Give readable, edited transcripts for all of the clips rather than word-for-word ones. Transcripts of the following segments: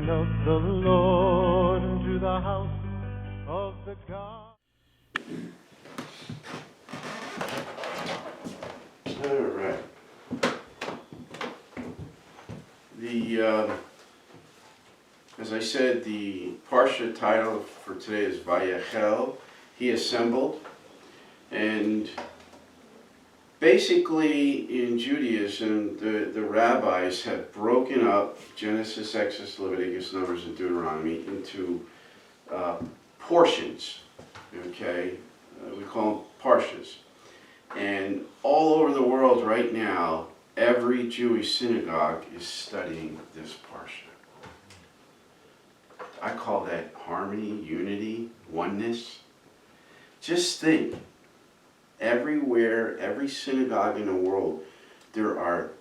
of the Lord into the house of the God. All right. As I said, the Parsha title for today is Vayak. He assembled, and basically in Judaism, the rabbis have broken up Genesis, Exodus, Leviticus, Numbers, and Deuteronomy into portions. Okay, we call them Parshas. And all over the world right now, every Jewish synagogue is studying this Parsha. I call that harmony, unity, oneness. Just think, everywhere, every synagogue in the world, there are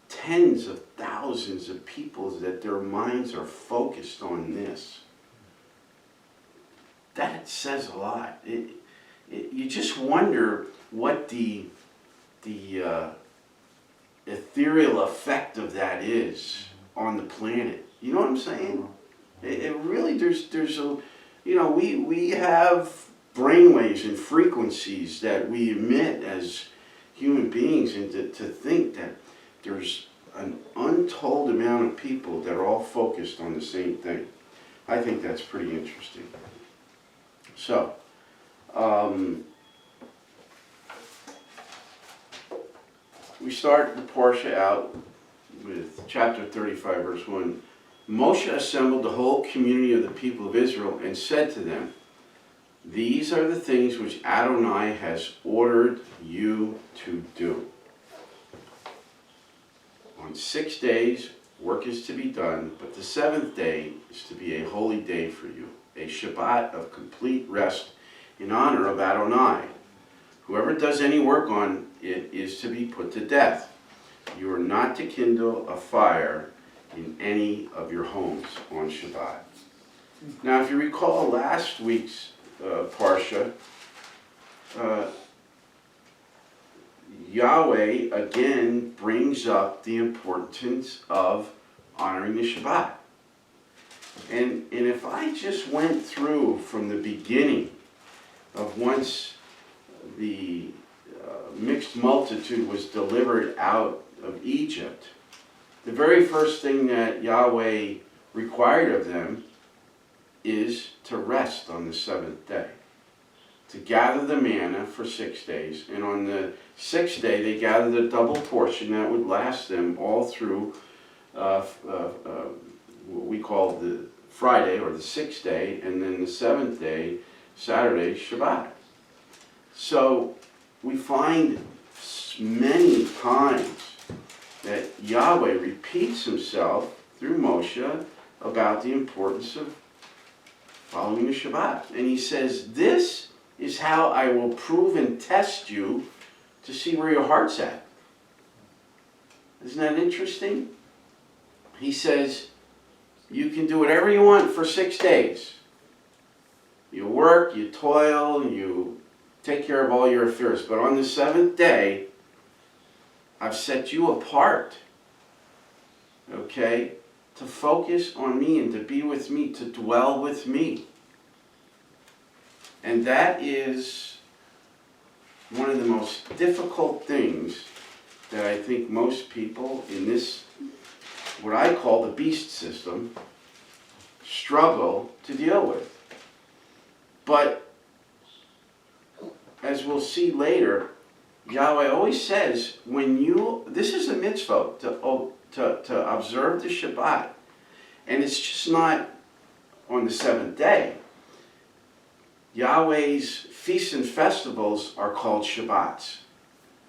tens of thousands of people that their minds are focused on this. That says a lot. You just wonder what the ethereal effect of that is on the planet. You know what I'm saying? It really, there's a, we have brainwaves and frequencies that we emit as human beings, and to think that there's an untold amount of people that are all focused on the same thing. I think that's pretty interesting. So, we start the Parsha out with chapter 35, verse 1. Moshe assembled the whole community of the people of Israel and said to them, "These are the things which Adonai has ordered you to do. On 6 days, work is to be done, but the seventh day is to be a holy day for you, a Shabbat of complete rest in honor of Adonai. Whoever does any work on it is to be put to death. You are not to kindle a fire in any of your homes on Shabbat." Now, if you recall last week's Parsha, Yahweh again brings up the importance of honoring the Shabbat. And if I just went through from the beginning of once the mixed multitude was delivered out of Egypt, the very first thing that Yahweh required of them is to rest on the seventh day, to gather the manna for 6 days, and on the sixth day they gathered a double portion that would last them all through what we call the Friday, or the sixth day, and then the seventh day, Saturday, Shabbat. So we find many times that Yahweh repeats himself through Moshe about the importance of following the Shabbat. And he says, "This is how I will prove and test you to see where your heart's at." Isn't that interesting? He says, you can do whatever you want for 6 days. You work, you toil, you take care of all your affairs. But on the seventh day, I've set you apart, okay, to focus on me and to be with me, to dwell with me. And that is one of the most difficult things that I think most people in this, what I call the beast system, struggle to deal with. But as we'll see later, Yahweh always says, this is a mitzvah, to observe the Shabbat. And it's just not on the seventh day. Yahweh's feasts and festivals are called Shabbats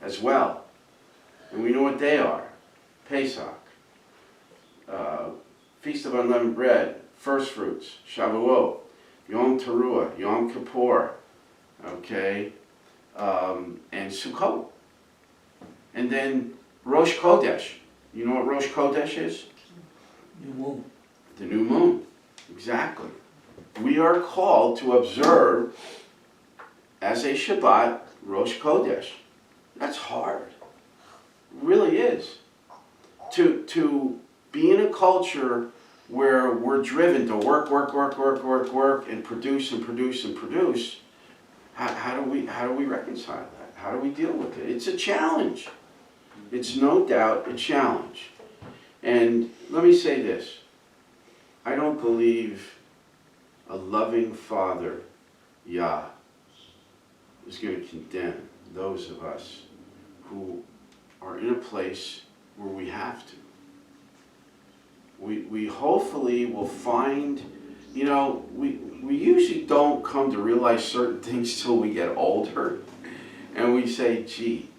as well. And we know what they are. Pesach, Feast of Unleavened Bread, First Fruits, Shavuot, Yom Teruah, Yom Kippur, okay, and Sukkot. And then Rosh Chodesh. You know what Rosh Chodesh is? New moon. The new moon. Exactly. We are called to observe as a Shabbat Rosh Chodesh. That's hard. It really is. To be in a culture where we're driven to work, and produce and produce and produce, how do we reconcile that? How do we deal with it? It's a challenge. It's no doubt a challenge. And let me say this. I don't believe a loving Father, Yah, is going to condemn those of us who are in a place where we have to. We hopefully will find, we usually don't come to realize certain things till we get older. And we say, gee,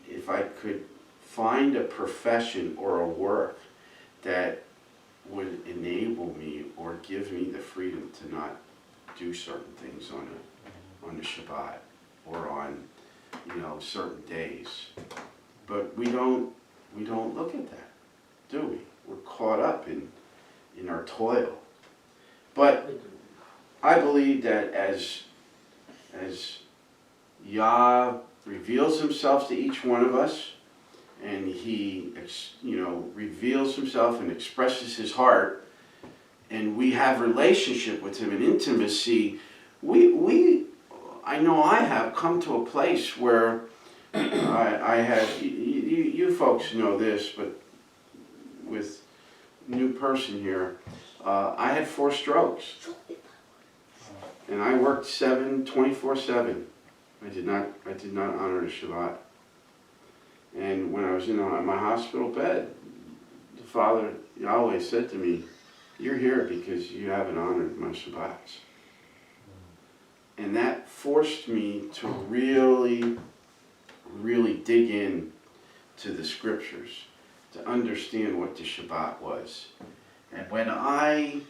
if I could find a profession or a work that would enable me or give me the freedom to not do certain things on the Shabbat or on, certain days. But we don't look at that, do we? We're caught up in our toil. But I believe that as Yah reveals himself to each one of us, and he reveals himself and expresses his heart, and we have relationship with him and intimacy, I know I have come to a place where I had, you folks know this, but with new person here, I had 4 strokes. And I worked 24/7. I did not honor the Shabbat. And when I was in my hospital bed, the Father, Yahweh, said to me, you're here because you haven't honored my Shabbats. And that forced me to really, really dig in to the scriptures, to understand what the Shabbat was. And when I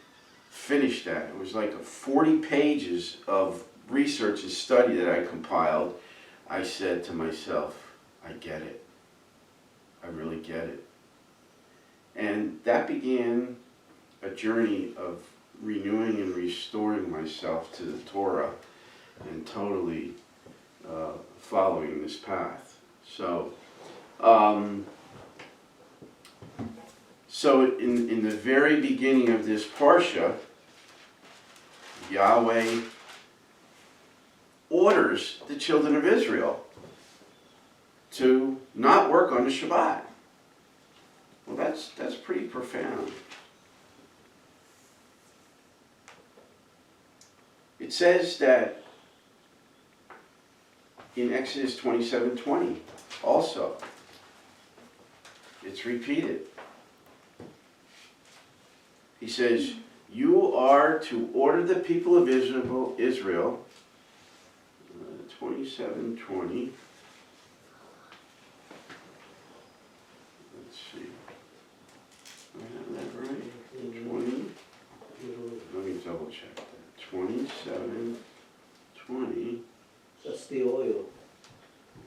finished that, it was like 40 pages of research and study that I compiled. I said to myself, I get it. I really get it. And that began a journey of renewing and restoring myself to the Torah and totally following this path. So in the very beginning of this Parsha, Yahweh orders the children of Israel to not work on the Shabbat. Well, that's pretty profound. It says that in Exodus 27:20 also, it's repeated. He says, you are to order the people of Israel 27:20. Let's see. I have that right? 20. Let me double check that. 27:20. That's the oil.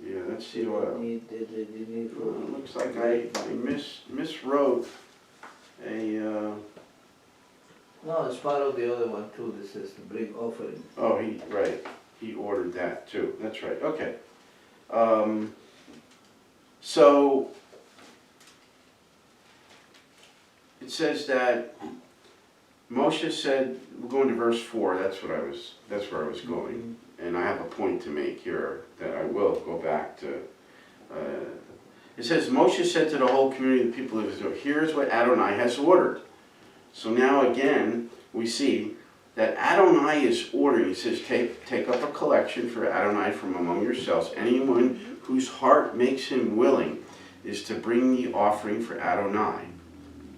Yeah, that's the oil. It looks like I miswrote a... No, it's part of the other one too. This is the bring offering. Oh, he ordered that too. That's right. Okay. So it says that Moshe said, we're going to verse 4. That's where I was going, and I have a point to make here that I will go back to. It says Moshe said to the whole community of the people of Israel, here's what Adonai has ordered. So now again, we see that Adonai is ordering. He says, take up a collection for Adonai from among yourselves. Anyone whose heart makes him willing is to bring the offering for Adonai.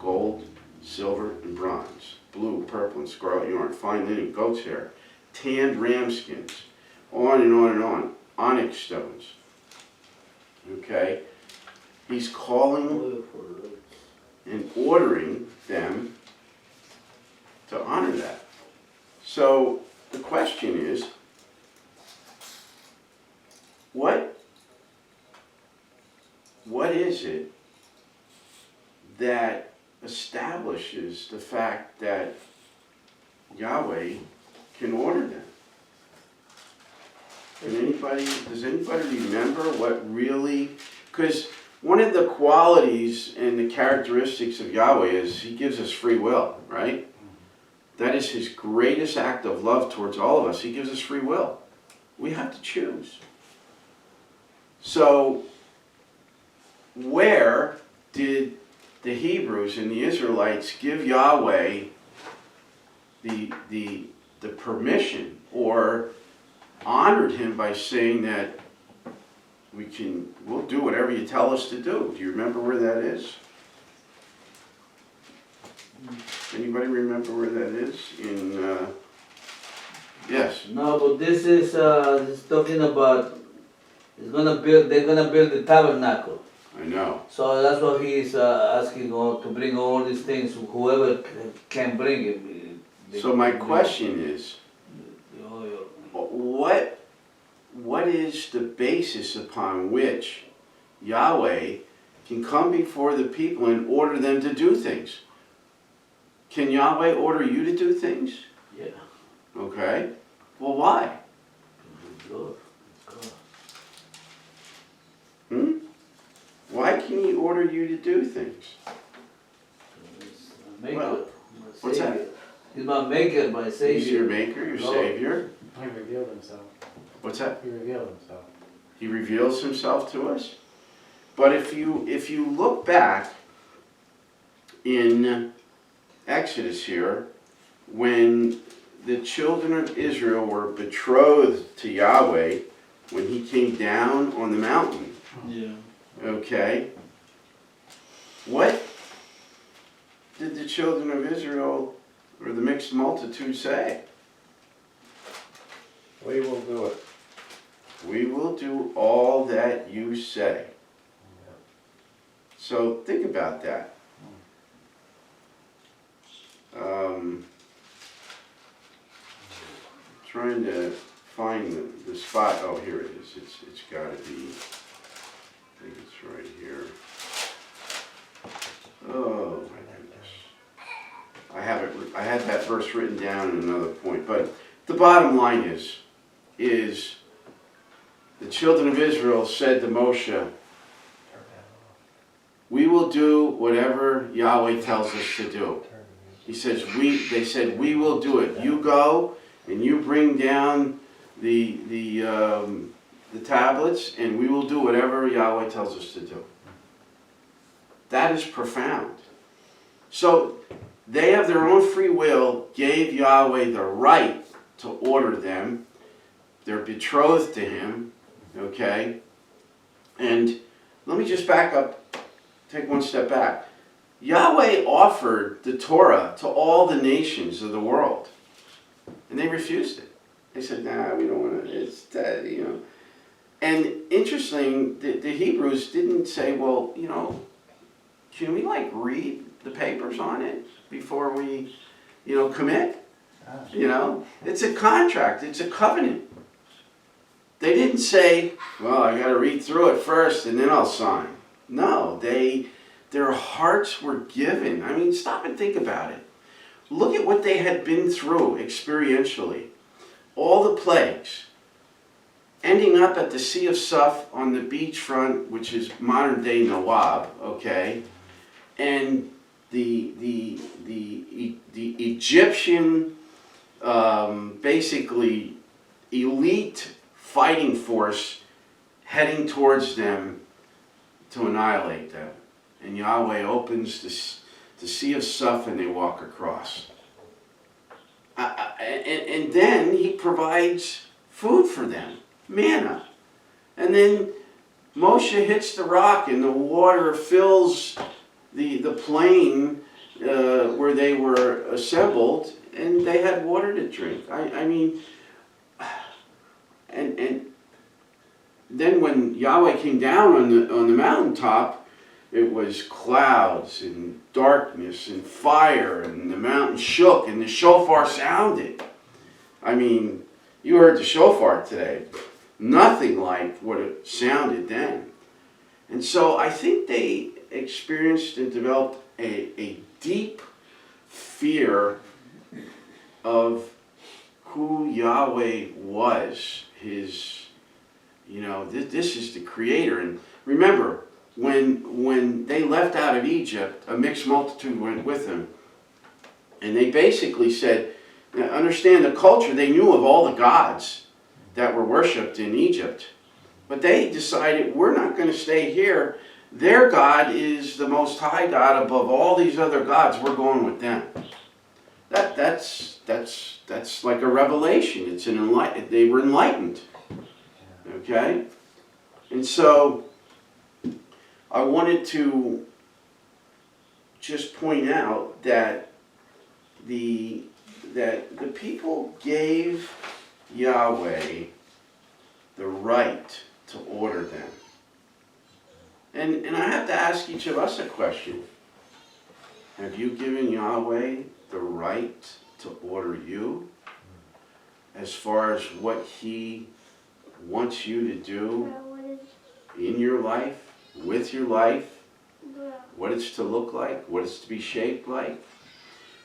Gold, silver, and bronze. Blue, purple, and scarlet yarn. Fine linen, goat's hair. Tanned ram skins. On and on and on. Onyx stones. Okay? He's calling and ordering them to honor that. So the question is, what is it that establishes the fact that Yahweh can order them? Does anybody remember what really, because one of the qualities and the characteristics of Yahweh is He gives us free will, right? That is His greatest act of love towards all of us. He gives us free will. We have to choose. So, where did the Hebrews and the Israelites give Yahweh the permission, or honored Him by saying that we'll do whatever you tell us to do? Do you remember where that is? Anybody remember where that is? Yes. No, but this is talking about they're gonna build the tabernacle. I know. So that's what he's asking to bring all these things. Whoever can bring it. So my question is, what is the basis upon which Yahweh can come before the people and order them to do things? Can Yahweh order you to do things? Yeah. Okay. Well, why? Why can He order you to do things? Well, what's that? He's my maker, my savior. He's your maker, your savior. He revealed Himself. What's that? He revealed Himself. He reveals Himself to us. But if you look back in Exodus here, when the children of Israel were betrothed to Yahweh, when He came down on the mountain, Yeah. okay, what did the children of Israel, or the mixed multitude, say? We will do it. We will do all that you say. So think about that. Trying to find the spot. Oh, here it is. It's got to be. I think it's right here. Oh my goodness. I have it. I had that verse written down in another point. But the bottom line is the children of Israel said to Moshe, "We will do whatever Yahweh tells us to do." He says, they said, "We will do it. You go and you bring down the tablets, and we will do whatever Yahweh tells us to do." That is profound. So they have their own free will, gave Yahweh the right to order them. They're betrothed to Him, okay? And let me just back up, take one step back. Yahweh offered the Torah to all the nations of the world, and they refused it. They said, "Nah, we don't want it. It's dead, you know." And interesting, the Hebrews didn't say, "Well, you know, can we read the papers on it before we, commit?" You know, it's a contract. It's a covenant. They didn't say, "Well, I got to read through it first and then I'll sign." No, their hearts were given. I mean, stop and think about it. Look at what they had been through experientially. All the plagues, ending up at the Sea of Suf on the beachfront, which is modern day Nawab, okay, and the Egyptian, basically elite fighting force heading towards them to annihilate them. And Yahweh opens the Sea of Suf and they walk across. And then He provides food for them, manna. And then Moshe hits the rock and the water fills the plain where they were assembled, and they had water to drink. I mean, and then when Yahweh came down on the mountaintop, it was clouds and darkness and fire, and the mountain shook and the shofar sounded. I mean, you heard the shofar today. Nothing like what it sounded then. And so I think they experienced and developed a deep fear of who Yahweh was. This is the Creator. And remember, when they left out of Egypt, a mixed multitude went with them. And they basically said, now understand the culture, they knew of all the gods that were worshipped in Egypt. But they decided, we're not going to stay here. Their God is the most high God above all these other gods. We're going with them. That's like a revelation. It's they were enlightened. Okay? And so I wanted to just point out that the people gave Yahweh the right to order them. And I have to ask each of us a question. Have you given Yahweh the right to order you as far as what He wants you to do in your life, with your life, what it's to look like, what it's to be shaped like?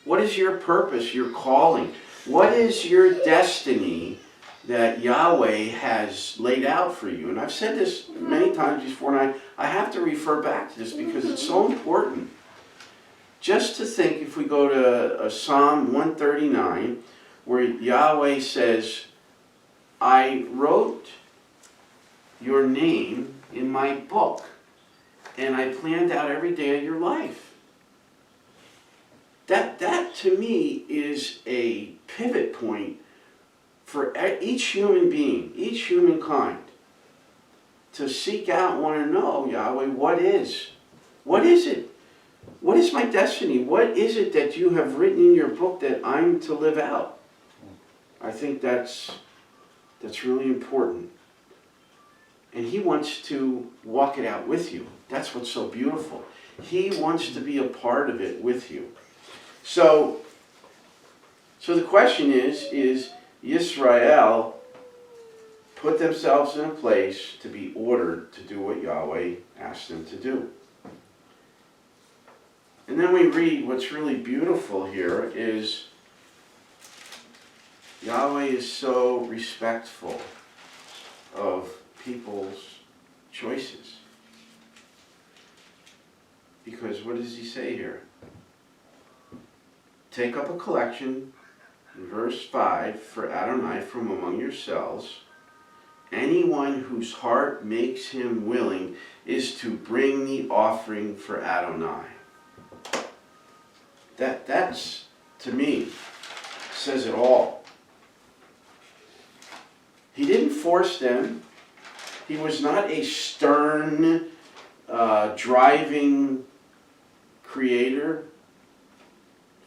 What is your purpose, your calling? What is your destiny that Yahweh has laid out for you? And I've said this many times before, and I have to refer back to this because it's so important. Just to think, if we go to Psalm 139, where Yahweh says, I wrote your name in my book, and I planned out every day of your life. That to me is a pivot point for each human being, each humankind, to seek out and want to know, Yahweh, what is it? What is my destiny? What is it that you have written in your book that I'm to live out? I think that's really important. And He wants to walk it out with you. That's what's so beautiful. He wants to be a part of it with you. So the question is Yisrael put themselves in a place to be ordered to do what Yahweh asked them to do. And then we read what's really beautiful here is Yahweh is so respectful of people's choices. Because what does He say here? Take up a collection, in verse 5, for Adonai from among yourselves. Anyone whose heart makes him willing is to bring the offering for Adonai. That's, to me, says it all. He didn't force them. He was not a stern, driving creator,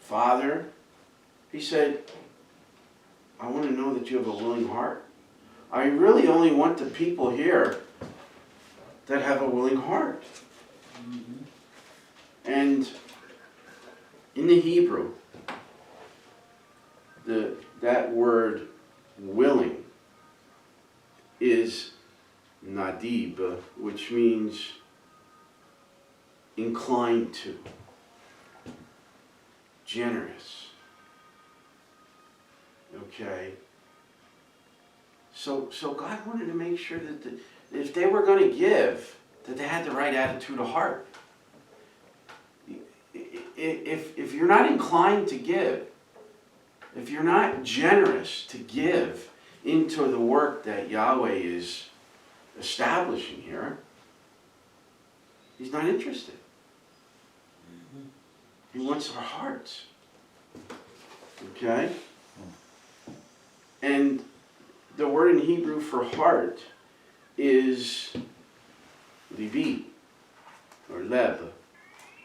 father. He said, I want to know that you have a willing heart. I really only want the people here that have a willing heart. Mm-hmm. And in the Hebrew, that word willing is nadib, which means inclined to, generous. Okay? So God wanted to make sure that if they were going to give, that they had the right attitude of heart. If you're not inclined to give, if you're not generous to give into the work that Yahweh is establishing here, He's not interested. He wants our hearts. Okay? And the word in Hebrew for heart is libi, or lev.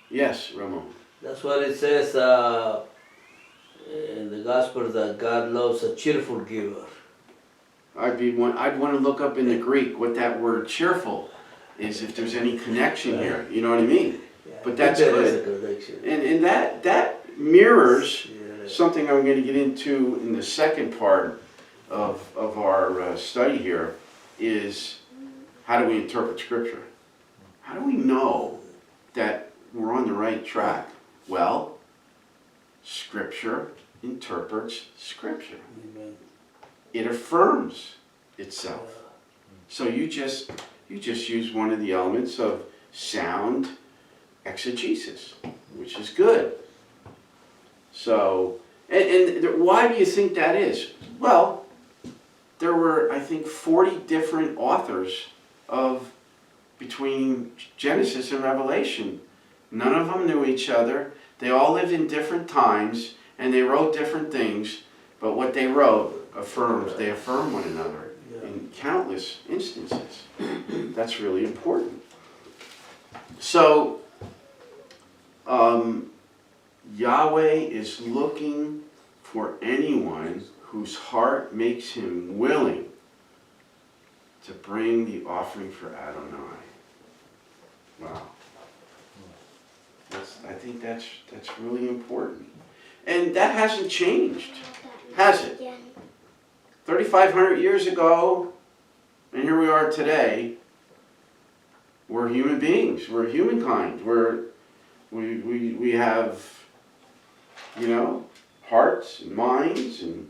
Yes, Ramon. That's what it says in the Gospel, that God loves a cheerful giver. I'd want to look up in the Greek what that word cheerful is, if there's any connection here. You know what I mean? Yeah, but that's good. And that mirrors something I'm going to get into in the second part of our study here, is how do we interpret Scripture? How do we know that we're on the right track? Well, Scripture interprets Scripture. Amen. It affirms itself. So you just use one of the elements of sound exegesis, which is good. So, and why do you think that is? Well, there were, I think, 40 different authors of between Genesis and Revelation. None of them knew each other. They all lived in different times, and they wrote different things, but what they wrote they affirm one another in countless instances. That's really important. So, Yahweh is looking for anyone whose heart makes him willing to bring the offering for Adonai. Wow. I think that's really important. And that hasn't changed, has it? 3,500 years ago, and here we are today, we're human beings, we're humankind, we have, hearts and minds and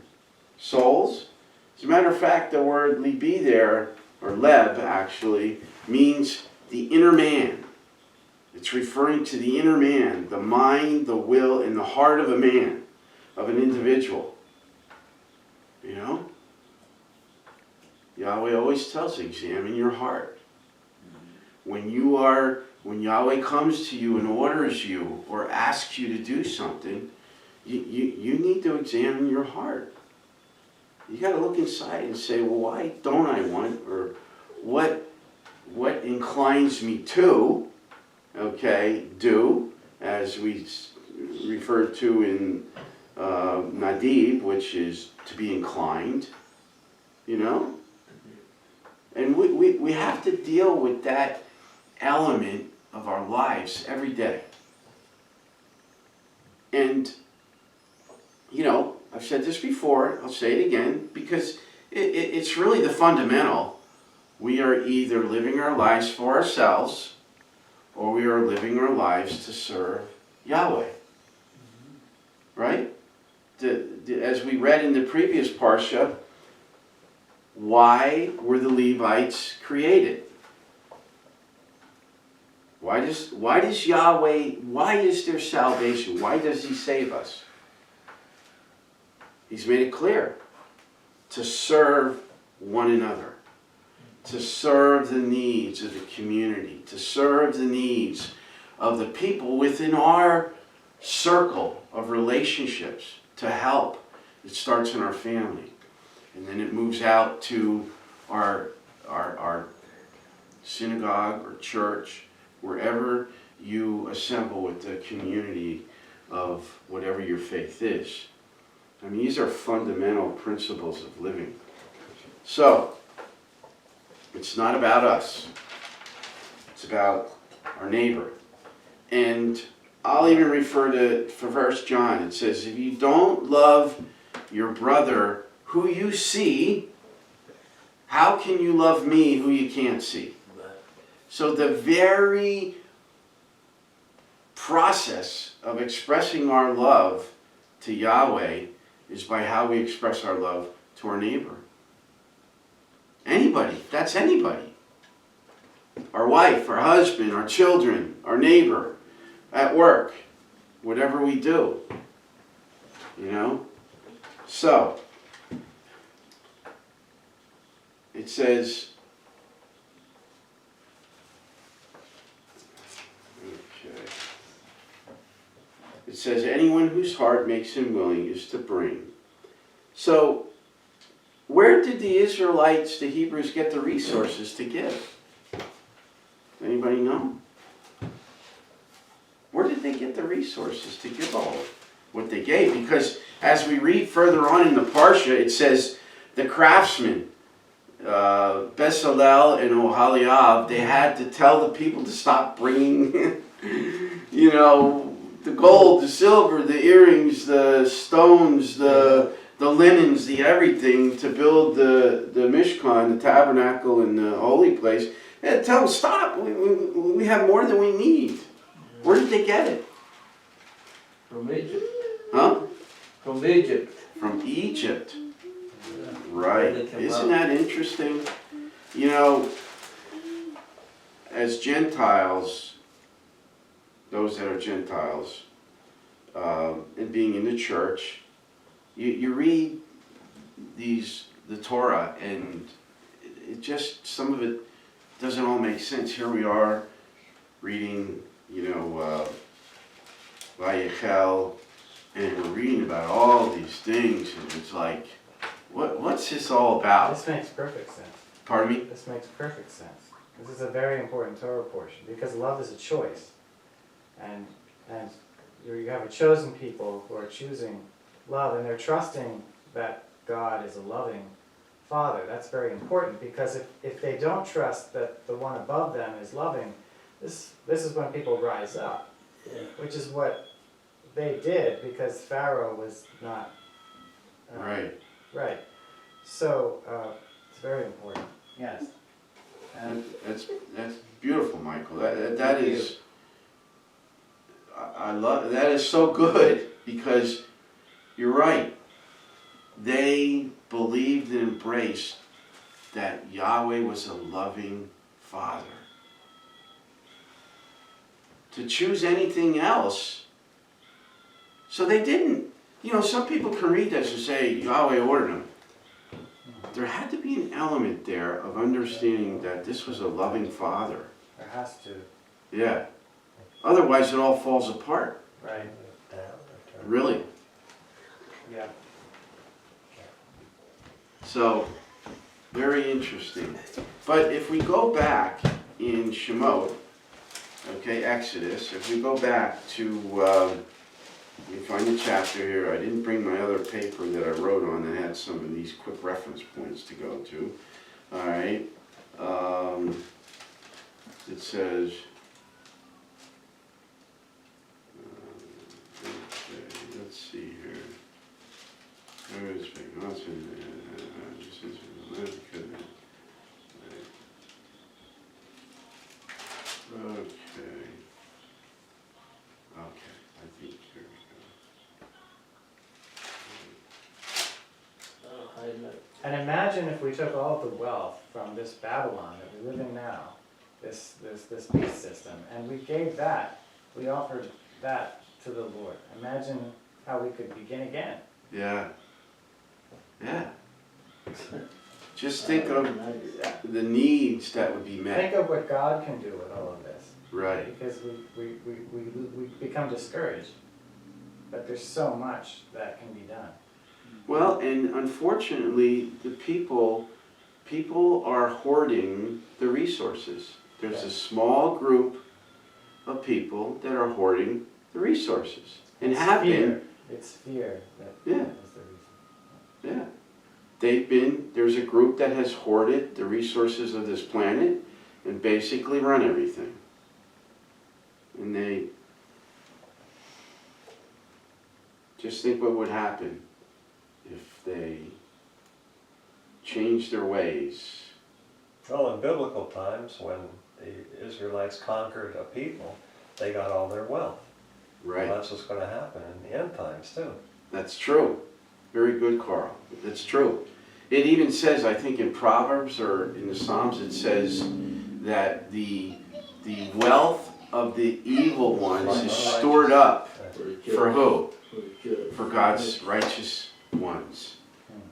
souls. As a matter of fact, the word libi there, or leb actually, means the inner man. It's referring to the inner man, the mind, the will, and the heart of a man, of an individual. Yahweh always tells you, examine your heart. When Yahweh comes to you and orders you or asks you to do something, you need to examine your heart. You got to look inside and say, well, why don't I want, or what inclines me to, do, as we referred to in Nadib, which is to be inclined, And we have to deal with that element of our lives every day. And, I've said this before, I'll say it again, because it's really the fundamental. We are either living our lives for ourselves, or we are living our lives to serve Yahweh. Right? As we read in the previous Parsha, why were the Levites created? Why does Yahweh, why is there salvation? Why does he save us? He's made it clear. To serve one another. To serve the needs of the community. To serve the needs of the people within our circle of relationships. To help. It starts in our family. And then it moves out to our synagogue or church, wherever you assemble with the community of whatever your faith is. I mean, these are fundamental principles of living. So, it's not about us. It's about our neighbor. And I'll even refer to 1 John. It says, if you don't love your brother who you see, how can you love me who you can't see? So the very process of expressing our love to Yahweh is by how we express our love to our neighbor. Anybody, that's anybody. Our wife, our husband, our children, our neighbor, at work, whatever we do. So, it says, anyone whose heart makes him willing is to bring. So, where did the Israelites, the Hebrews, get the resources to give? Anybody know? Where did they get the resources to give all what they gave? Because as we read further on in the Parsha, it says the craftsmen, Bezalel and Oholiab, they had to tell the people to stop bringing, the gold, the silver, the earrings, the stones, the linens, the everything to build the Mishkan, the Tabernacle, and the holy place. They had to tell them, stop, we have more than we need. Where did they get it? From Egypt. Huh? From Egypt. From Egypt. Right. Isn't that interesting? as Gentiles, those that are Gentiles, and being in the church, you read the Torah, and it just, some of it doesn't all make sense. Here we are reading, Vayak, and we're reading about all these things, and it's like, what's this all about? This makes perfect sense. Pardon me? This makes perfect sense. This is a very important Torah portion, because love is a choice. And you have a chosen people who are choosing love, and they're trusting that God is a loving Father. That's very important, because if they don't trust that the one above them is loving, this is when people rise up, which is what they did, because Pharaoh was not Right. right. So it's very important. Yes. And That's beautiful, Michael. That is, I love, that is so good, because you're right. They believed and embraced that Yahweh was a loving Father. To choose anything else, so they didn't. Some people can read this and say Yahweh ordered them. There had to be an element there of understanding that this was a loving Father. there has to. Yeah. Otherwise, it all falls apart. Right. Really. Yeah. So, very interesting. But if we go back in Shemot, okay, Exodus, if we go back to, let me find the chapter here. I didn't bring my other paper that I wrote on that had some of these quick reference points to go to. All right. It says, okay, let's see here. Where is it? Okay, I think here we go. And imagine if we took all of the wealth from this Babylon that we live in now, this beast system, and we gave that, we offered that to the Lord. Imagine how we could begin again. Yeah. Yeah. Just think of the needs that would be met. Think of what God can do with all of this. Right. Because we become discouraged. But there's so much that can be done. Well, and unfortunately, the people are hoarding the resources. There's a small group of people that are hoarding the resources. And have been. It's fear that Yeah. is the reason. Yeah. There's a group that has hoarded the resources of this planet and basically run everything. And they just think what would happen if they changed their ways. Well, in biblical times, when the Israelites conquered a people, they got all their wealth. Right. Well, that's what's going to happen in the end times, too. That's true. Very good, Carl. That's true. It even says, I think in Proverbs or in the Psalms, it says that the wealth of the evil ones is stored up for who? For God's righteous ones.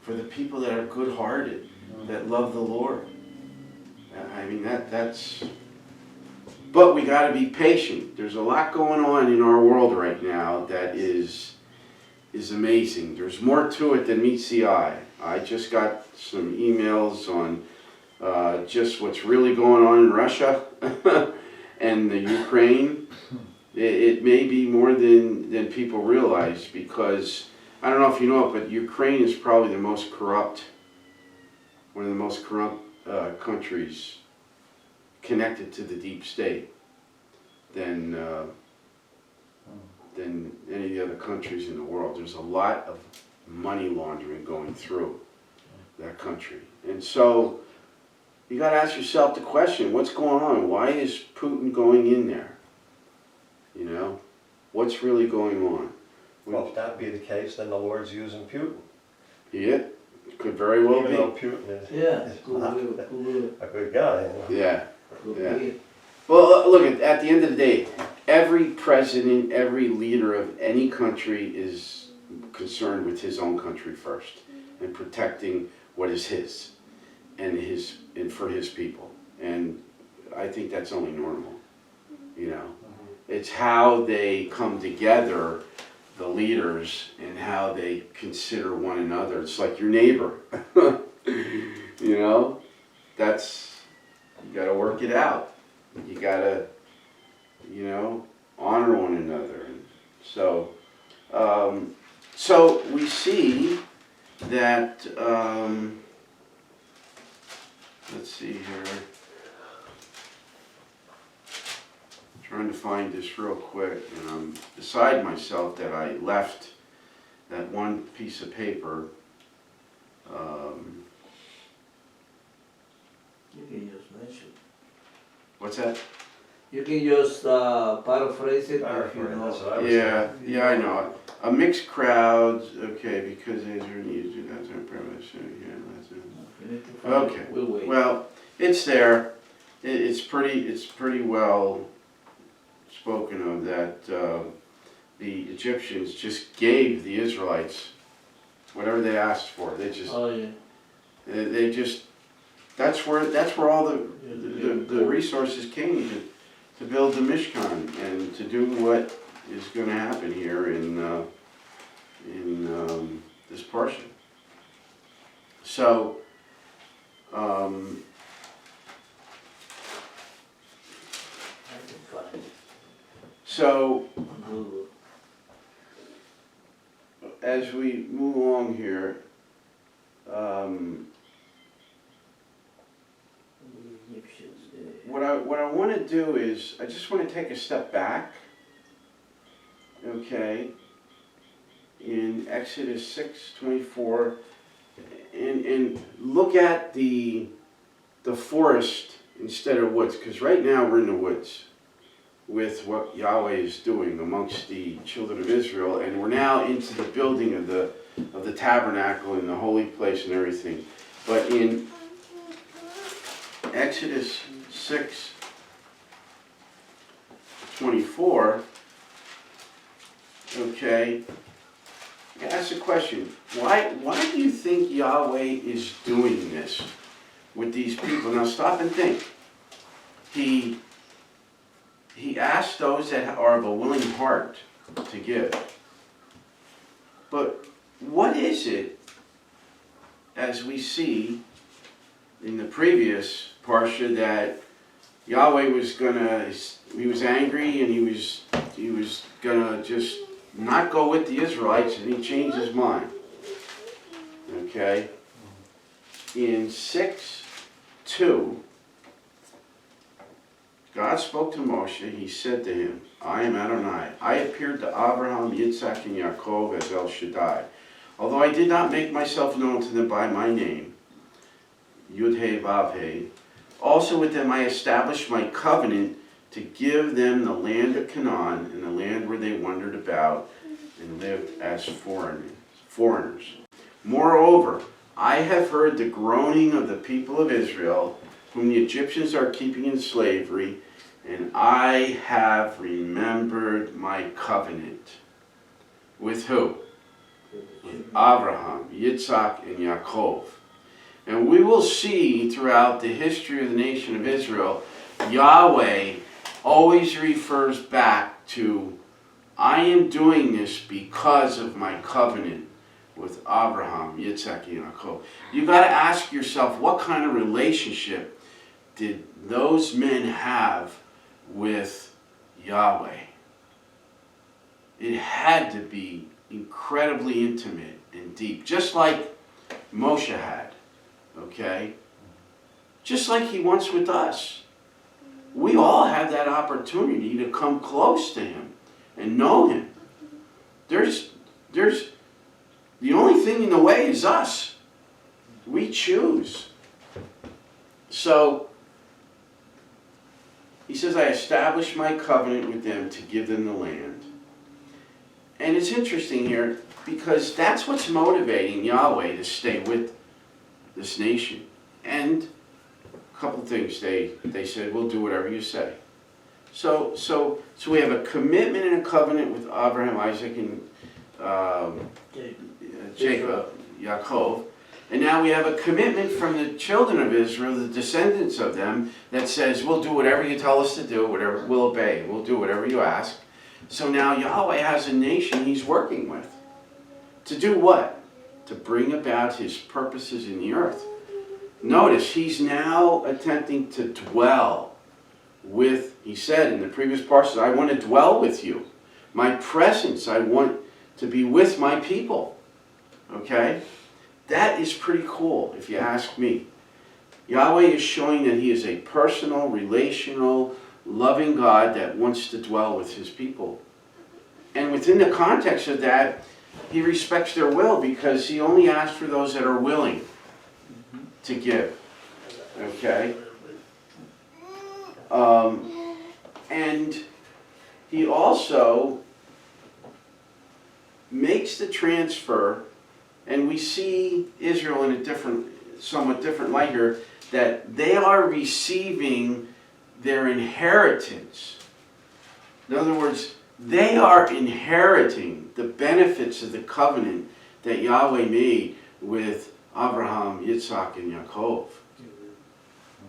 For the people that are good-hearted, that love the Lord. I mean, that's... But we got to be patient. There's a lot going on in our world right now that is amazing. There's more to it than meets the eye. I just got some emails on just what's really going on in Russia and the Ukraine. It may be more than people realize, because I don't know if you know it, but Ukraine is probably the most corrupt, one of the most corrupt countries connected to the deep state than any of the other countries in the world. There's a lot of money laundering going through that country. And so you got to ask yourself the question, what's going on? Why is Putin going in there? You know, what's really going on? Well, if that be the case, then the Lord's using Putin. Yeah, could very well Even though be. Putin is Yeah, not a good guy. You know? Yeah, could yeah. be. Well, look, at the end of the day, every president, every leader of any country is concerned with his own country first and protecting what is his and for his people. And I think that's only normal, you know. It's how they come together, the leaders, and how they consider one another. It's like your neighbor, you know. You got to work it out. You got to, you know, honor one another. And so we see that, let's see here. Trying to find this real quick, and I'm beside myself that I left that one piece of paper. You can just mention. What's that? You can just paraphrase it if you Paraphrase, know. that's what I was Yeah, I know. A mixed crowd, okay, because Israel needs to do that. You need to find it. Okay. We'll wait. Well, it's there. It's pretty well spoken of that the Egyptians just gave the Israelites whatever they asked for. They just Oh yeah. they just that's where all the resources came to build the Mishkan and to do what is going to happen here in this Parsha. So. So, as we move along here, what I want to do is, I just want to take a step back, okay, in Exodus 6:24, and look at the forest instead of woods, because right now we're in the woods with what Yahweh is doing amongst the children of Israel, and we're now into the building of the tabernacle and the holy place and everything. But in Exodus 6:24, okay, I ask a question. Why do you think Yahweh is doing this with these people? Now stop and think. He asks those that are of a willing heart to give. But what is it, as we see in the previous Parsha, that Yahweh was he was angry and he was gonna just not go with the Israelites, and he changed his mind. Okay? In 6:2, God spoke to Moshe. He said to him, I am Adonai. I appeared to Avaraham, Yitzak and Yaakov as El Shaddai. Although I did not make myself known to them by my name, Yud-He Vav-He, also with them I established my covenant to give them the land of Canaan and the land where they wandered about and lived as foreigners. Moreover, I have heard the groaning of the people of Israel, whom the Egyptians are keeping in slavery, and I have remembered my covenant. With who? With Avaraham, Yitzak and Yaakov. And we will see throughout the history of the nation of Israel, Yahweh always refers back to, I am doing this because of my covenant with Avaraham, Yitzak, and Yaakov. You got to ask yourself, what kind of relationship did those men have with Yahweh? It had to be incredibly intimate and deep, just like Moshe had, okay? Just like he wants with us. We all have that opportunity to come close to him and know him. There's the only thing in the way is us. We choose. So, he says, I established my covenant with them to give them the land. And it's interesting here, because that's what's motivating Yahweh to stay with this nation. And a couple things. They said, we'll do whatever you say. So we have a commitment and a covenant with Avaraham, Isaac, and Jacob, Yaakov. And now we have a commitment from the children of Israel, the descendants of them, that says, we'll do whatever you tell us to do, whatever, we'll obey, we'll do whatever you ask. So now Yahweh has a nation he's working with. To do what? To bring about his purposes in the earth. Notice, he's now attempting to dwell with, he said in the previous Parsha, I want to dwell with you. My presence, I want to be with my people. Okay? That is pretty cool, if you ask me. Yahweh is showing that he is a personal, relational, loving God that wants to dwell with his people. And within the context of that, he respects their will because he only asks for those that are willing to give. Okay? And he also makes the transfer, and we see Israel in a somewhat different light here, that they are receiving their inheritance. In other words, they are inheriting the benefits of the covenant that Yahweh made with Avaraham, Yitzak, and Yaakov.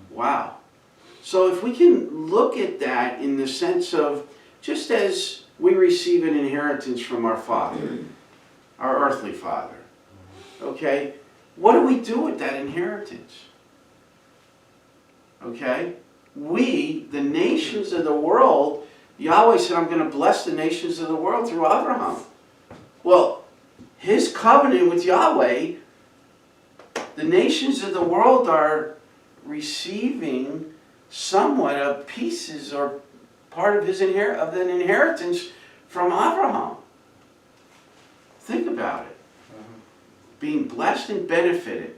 Wow. So if we can look at that in the sense of, just as we receive an inheritance from our Father, our earthly Father, okay, what do we do with that inheritance? Okay? We, the nations of the world, Yahweh said, I'm going to bless the nations of the world through Abraham. Well, his covenant with Yahweh, the nations of the world are receiving somewhat of pieces or part of his of an inheritance from Abraham. Think about it. Being blessed and benefited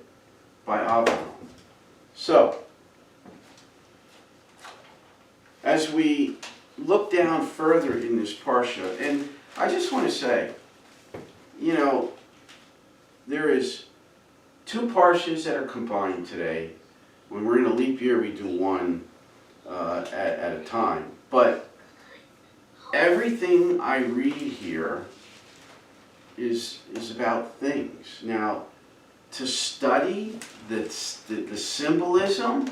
by Abraham. So, as we look down further in this Parsha, and I just want to say, you know, there is 2 Parshas that are combined today. When we're in a leap year, we do one at a time. But everything I read here is about things. Now, to study the symbolism,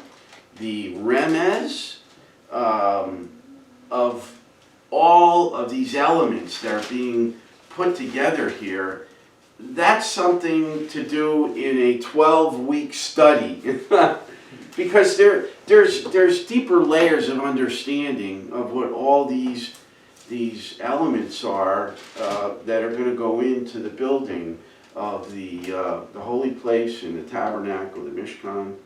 the remez of all of these elements that are being put together here, that's something to do in a 12-week study. Because there's deeper layers of understanding of what all these elements are that are going to go into the building of the holy place and the tabernacle, the Mishkan.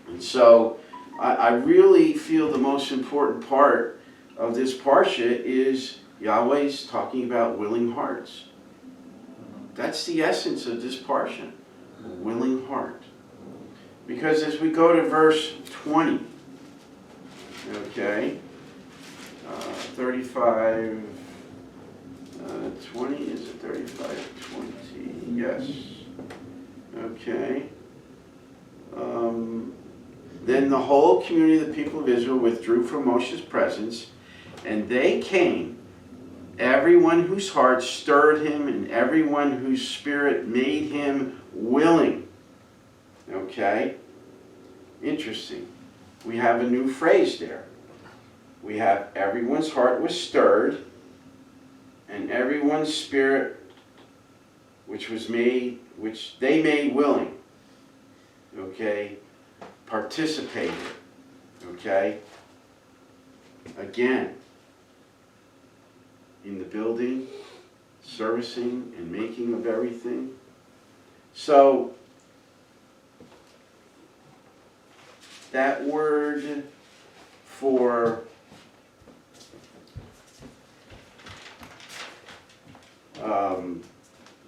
And so I really feel the most important part of this Parsha is Yahweh's talking about willing hearts. That's the essence of this Parsha, a willing heart. Because as we go to verse 20, okay, 35, 20, is it 35, 20? Yes. Okay. Then the whole community of the people of Israel withdrew from Moshe's presence, and they came, everyone whose heart stirred him, and everyone whose spirit made him willing. Okay? Interesting. We have a new phrase there. We have everyone's heart was stirred, and everyone's spirit which they made willing. Okay? Participated. Okay? Again, in the building, servicing, and making of everything. So, that word for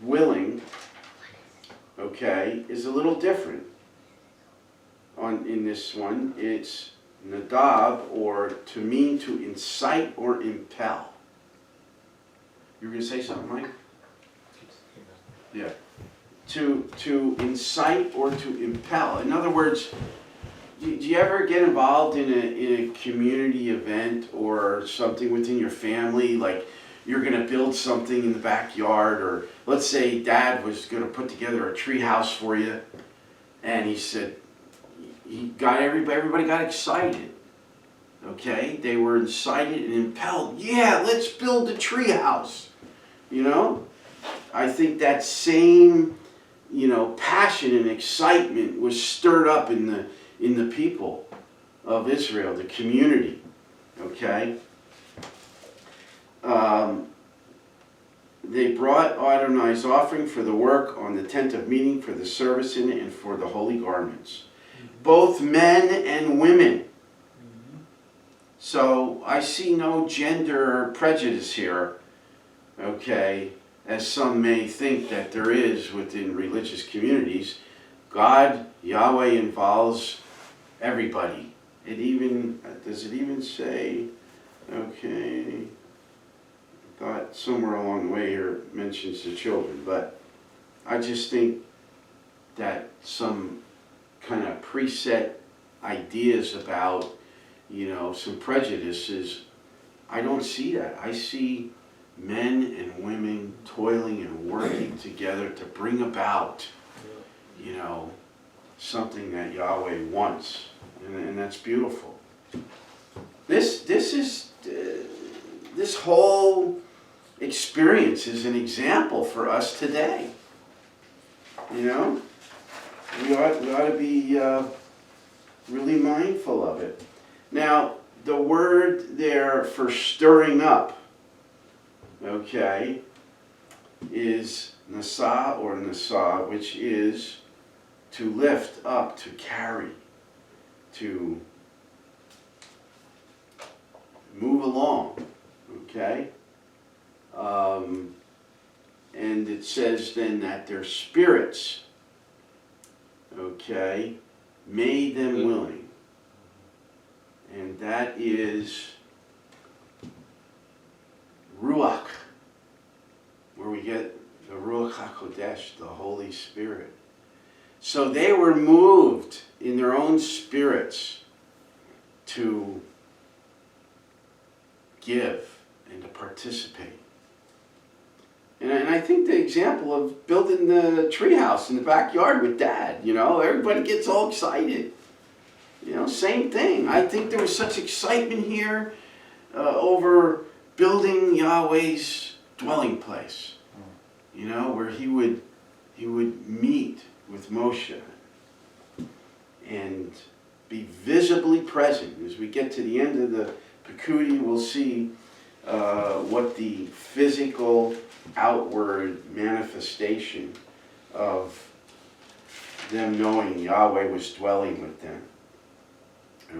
willing, okay, is a little different. In this one, it's nadab, or to mean to incite or impel. You were going to say something, Mike? Yeah. To incite or to impel. In other words, do you ever get involved in a community event or something within your family? Like you're gonna build something in the backyard, or let's say Dad was gonna put together a tree house for you, and he said, he got everybody got excited. Okay, they were incited and impelled. Yeah, let's build the tree house. You know, I think that same, passion and excitement was stirred up in the people of Israel, the community. Okay, they brought Adonai's offering for the work on the tent of meeting, for the service in it, and for the holy garments, both men and women. So I see no gender prejudice here, okay, as some may think that there is within religious communities. God, Yahweh, involves everybody. Does it even say, okay, I thought somewhere along the way here it mentions the children, but I just think that some kind of preset ideas about some prejudices, I don't see that. I see men and women toiling and working together to bring about, something that Yahweh wants, and that's beautiful. This whole experience is an example for us today. We ought to be really mindful of it. Now, the word there for stirring up, okay, is nasa or nasa, which is to lift up, to carry, to move along, okay? And it says then that their spirits, okay, made them willing. And that is Ruach, where we get the Ruach HaKodesh, the Holy Spirit. So they were moved in their own spirits to give and to participate. And I think the example of building the treehouse in the backyard with Dad, everybody gets all excited. Same thing. I think there was such excitement here over building Yahweh's dwelling place. Where he would meet with Moshe and be visibly present. As we get to the end of the Pekudi, we'll see what the physical outward manifestation of them knowing Yahweh was dwelling with them.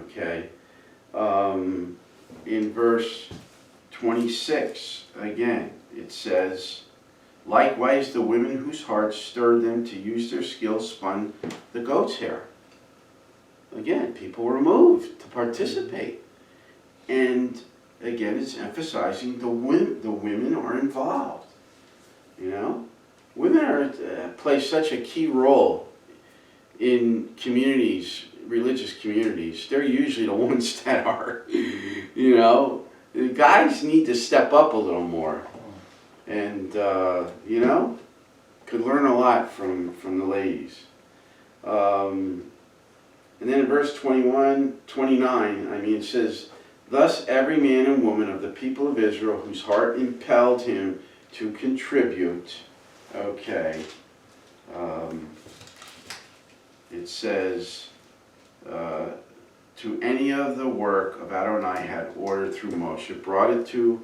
Okay, in verse 26, again, it says, likewise the women whose hearts stirred them to use their skill spun the goat's hair. Again, people were moved to participate. And again, it's emphasizing the women are involved. Women play such a key role in communities, religious communities. They're usually the ones that are, the guys need to step up a little more. And, could learn a lot from the ladies. And then in verse 29, it says, thus every man and woman of the people of Israel whose heart impelled him to contribute, okay, it says, to any of the work of Adonai had ordered through Moshe, brought it to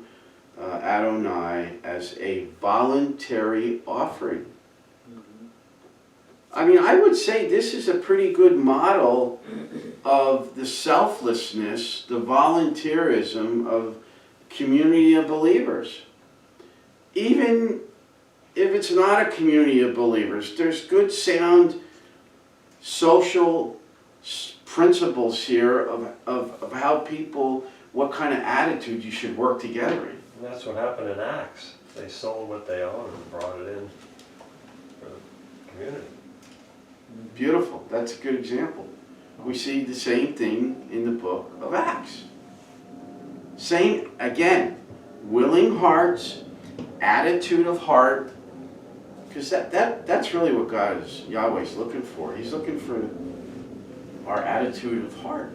Adonai as a voluntary offering. I would say this is a pretty good model of the selflessness, the volunteerism of community of believers. Even if it's not a community of believers, there's good sound social principles here of how people, what kind of attitude you should work together in. And that's what happened in Acts. They sold what they owned and brought it in for the community. Beautiful. That's a good example. We see the same thing in the book of Acts. Same, again, willing hearts, attitude of heart, because that's really what Yahweh's looking for. He's looking for our attitude of heart,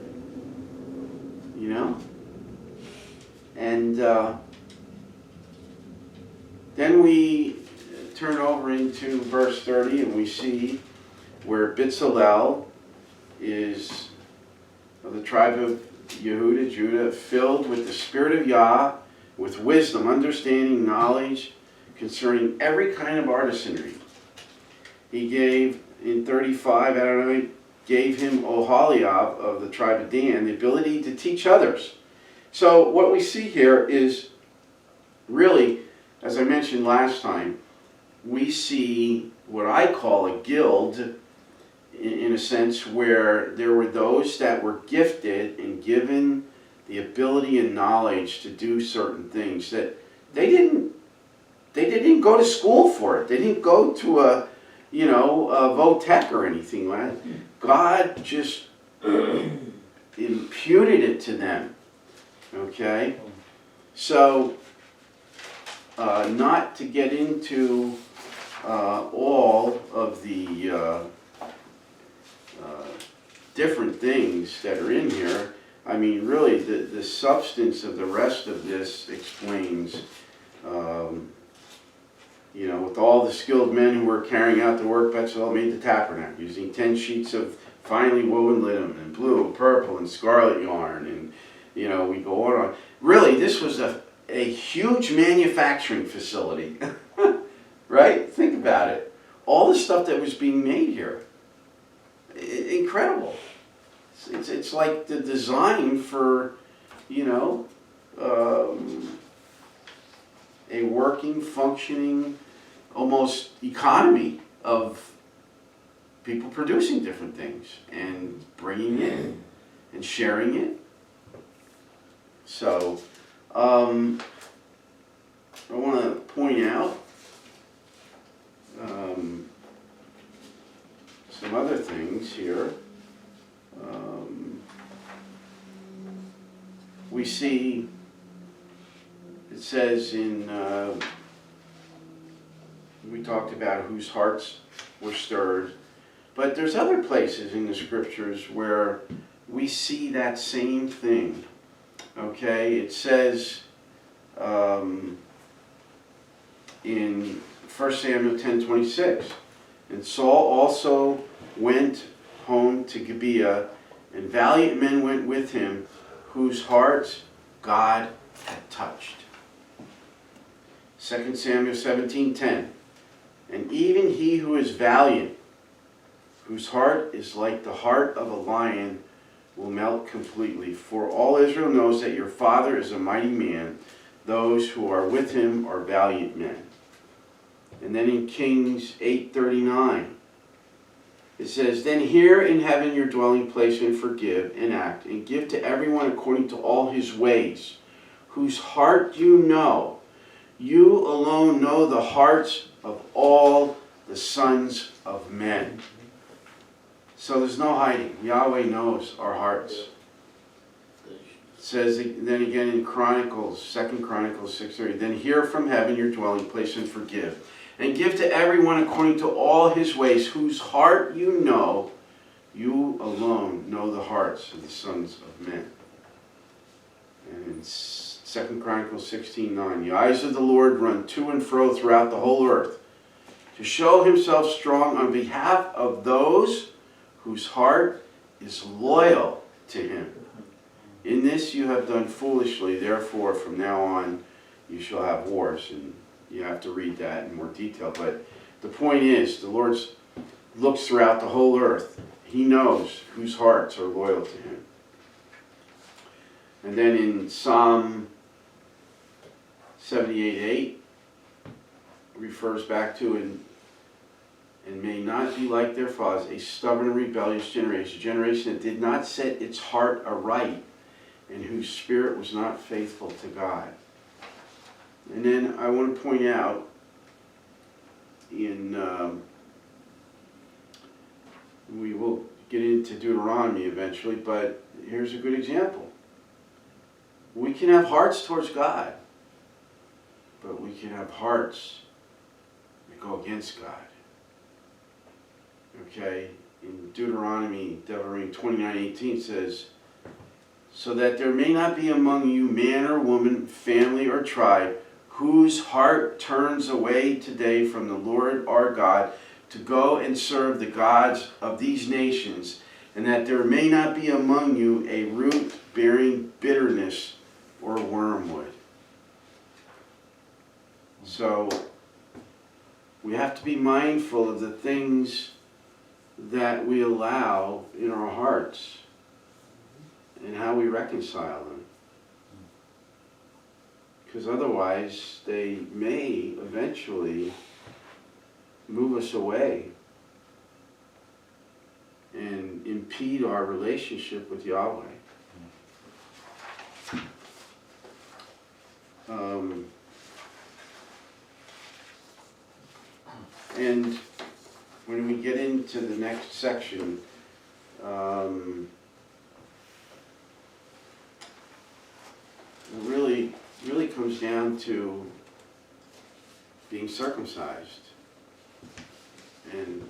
you know? And then we turn over into verse 30 and we see where Bezalel is of the tribe of Yehuda, Judah, filled with the Spirit of Yah, with wisdom, understanding, knowledge concerning every kind of artisanry. He gave, in 35, Adonai gave him Oholiab of the tribe of Dan the ability to teach others. So what we see here is really, as I mentioned last time, we see what I call a guild, in a sense, where there were those that were gifted and given the ability and knowledge to do certain things that they didn't go to school for it. They didn't go to a Votech or anything like that. God just imputed it to them. Okay? So, not to get into all of the different things that are in here. I mean, really, the substance of the rest of this explains, with all the skilled men who were carrying out the work, Bezalel made the tabernacle using 10 sheets of finely woven linen and blue and purple and scarlet yarn, and we go on and on. Really, this was a huge manufacturing facility, right? Think about it. All the stuff that was being made here, incredible. It's like the design for, a working, functioning, almost economy of people producing different things and bringing it and sharing it. So, I want to point out some other things here. We see, it says in, we talked about whose hearts were stirred, but there's other places in the scriptures where we see that same thing. Okay, it says in 1 Samuel 10:26, and Saul also went home to Gibeah, and valiant men went with him, whose hearts God had touched. 2 Samuel 17:10, and even he who is valiant, whose heart is like the heart of a lion, will melt completely. For all Israel knows that your father is a mighty man. Those who are with him are valiant men. And then in Kings 8:39, it says, then hear in heaven your dwelling place, and forgive and act, and give to everyone according to all his ways, whose heart you know. You alone know the hearts of all the sons of men. So there's no hiding. Yahweh knows our hearts. It says then again in Chronicles, 2 Chronicles 6:30, then hear from heaven your dwelling place, and forgive. And give to everyone according to all his ways, whose heart you know. You alone know the hearts of the sons of men. And in 2 Chronicles 16:9, the eyes of the Lord run to and fro throughout the whole earth, to show himself strong on behalf of those whose heart is loyal to him. In this you have done foolishly, therefore from now on you shall have wars. And you have to read that in more detail. But the point is, the Lord looks throughout the whole earth. He knows whose hearts are loyal to him. And then in Psalm 78:8, refers back to, and may not be like their fathers, a stubborn and rebellious generation, a generation that did not set its heart aright, and whose spirit was not faithful to God. And then I want to point out in, we will get into Deuteronomy eventually, but here's a good example. We can have hearts towards God, but we can have hearts that go against God. Okay? In Deuteronomy 29:18 says, so that there may not be among you man or woman, family or tribe, whose heart turns away today from the Lord our God to go and serve the gods of these nations, and that there may not be among you a root bearing bitterness or wormwood. So we have to be mindful of the things that we allow in our hearts and how we reconcile them. Because otherwise they may eventually move us away and impede our relationship with Yahweh. And when we get into the next section, it really comes down to being circumcised. And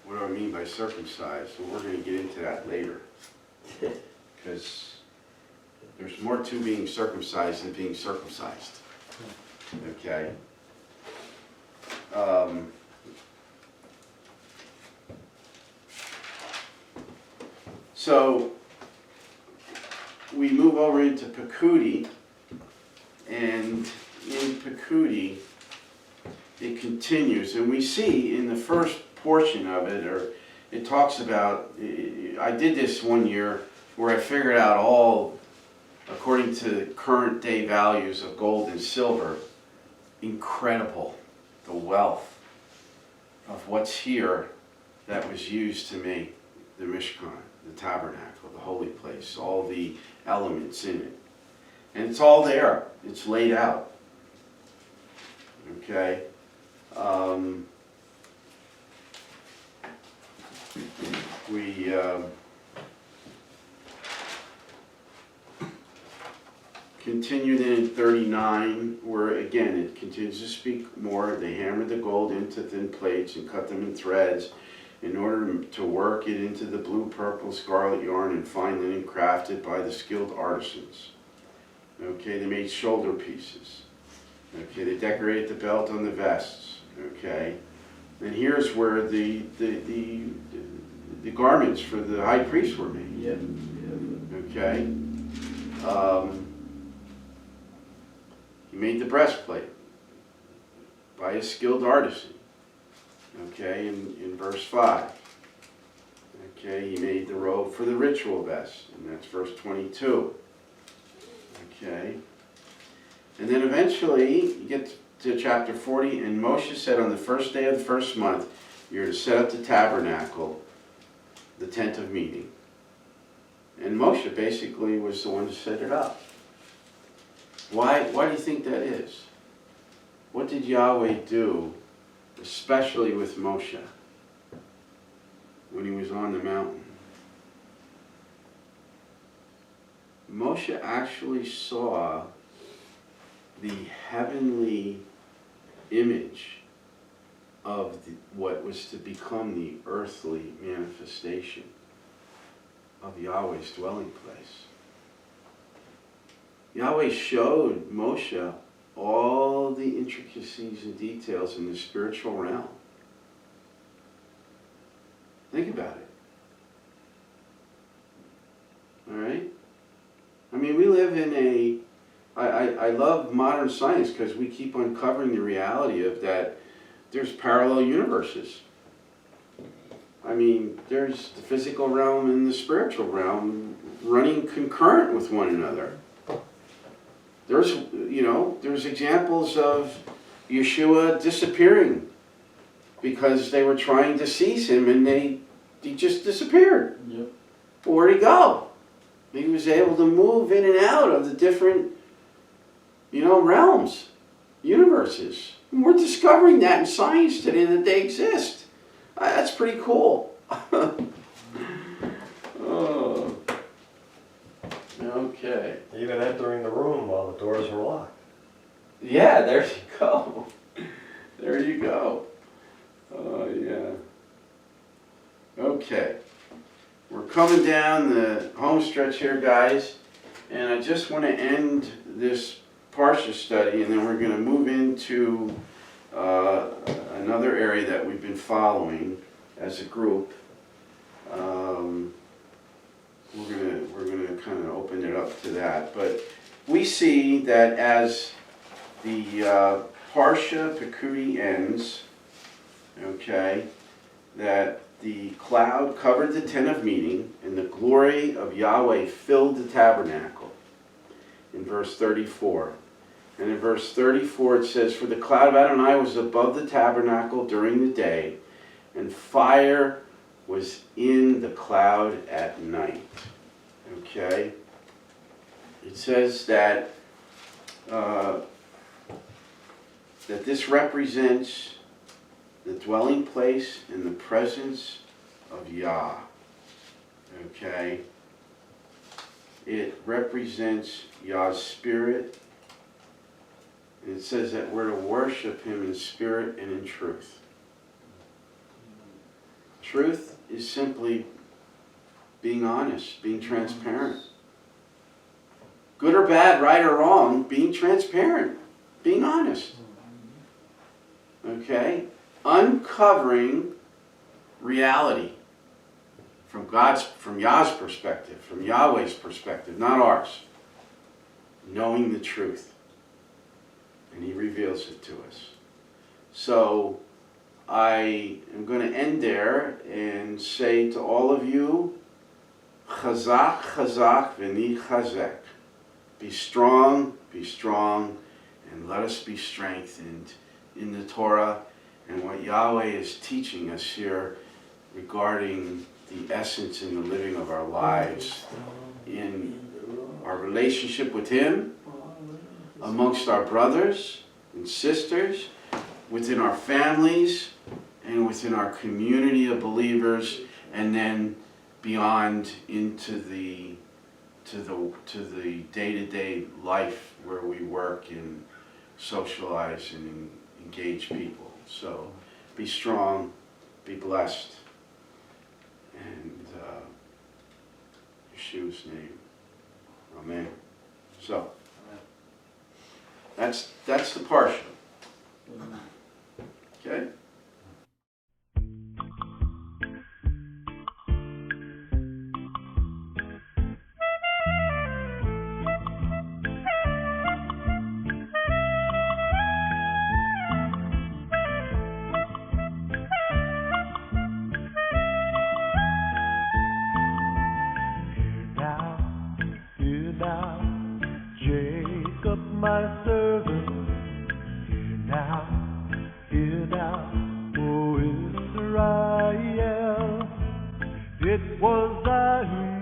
what do I mean by circumcised? Well, we're going to get into that later. Because there's more to being circumcised than being circumcised. Okay? So we move over into Pekudi, and in Pekudi it continues, and we see in the first portion of it, or it talks about, I did this one year where I figured out all, according to current day values of gold and silver, incredible, the wealth of what's here that was used to make the Mishkan, the Tabernacle, the holy place, all the elements in it. And it's all there. It's laid out. Okay? We continue then in 39, where again it continues to speak more. They hammered the gold into thin plates and cut them in threads in order to work it into the blue, purple, scarlet yarn and fine linen crafted by the skilled artisans. Okay, they made shoulder pieces. Okay, they decorated the belt on the vests. Okay, and here's where the garments for the high priest were made. Yep. Okay. He made the breastplate by a skilled artisan. Okay, in verse 5. Okay, he made the robe for the ritual vest, and that's verse 22. Okay, and then eventually you get to chapter 40, and Moshe said, on the first day of the first month, you're to set up the tabernacle, the tent of meeting. And Moshe basically was the one to set it up. Why do you think that is? What did Yahweh do, especially with Moshe, when he was on the mountain? Moshe actually saw the heavenly image of what was to become the earthly manifestation of Yahweh's dwelling place. Yahweh showed Moshe all the intricacies and details in the spiritual realm. Think about it. All right? I mean, we live in a... I love modern science because we keep uncovering the reality of that there's parallel universes. I mean, there's the physical realm and the spiritual realm running concurrent with one another. There's examples of Yeshua disappearing because they were trying to seize him and he just disappeared. Yep. Well, where'd he go? He was able to move in and out of the different, realms, universes. And we're discovering that in science today, that they exist. That's pretty cool. Okay. Even entering the room while the doors were locked. Yeah, there you go. There you go. Oh, yeah. Okay. We're coming down the home stretch here, guys. And I just want to end this Parsha study, and then we're going to move into another area that we've been following as a group. We're gonna kind of open it up to that, but we see that as the Parsha Pekudi ends, okay, that the cloud covered the tent of meeting, and the glory of Yahweh filled the tabernacle. In verse 34. And in verse 34 it says, "For the cloud of Adonai was above the tabernacle during the day, and fire was in the cloud at night." Okay? It says that that this represents the dwelling place and the presence of Yah. Okay? It represents Yah's spirit. And it says that we're to worship Him in spirit and in truth. Truth is simply being honest, being transparent. Good or bad, right or wrong, being transparent, being honest. Okay? Uncovering reality from Yah's perspective, from Yahweh's perspective, not ours. Knowing the truth. And He reveals it to us. So I am going to end there and say to all of you, Chazak, Chazak, V'ni Chazek. Be strong, and let us be strengthened in the Torah and what Yahweh is teaching us here regarding the essence and the living of our lives in our relationship with Him, amongst our brothers and sisters, within our families, and within our community of believers, and then beyond into the day-to-day life where we work and socialize and engage people. So be strong, be blessed, and Yeshua's name. Amen. So that's the Parsha. Okay? Hear now, Jacob my servant. Hear now, O Israel. It was I who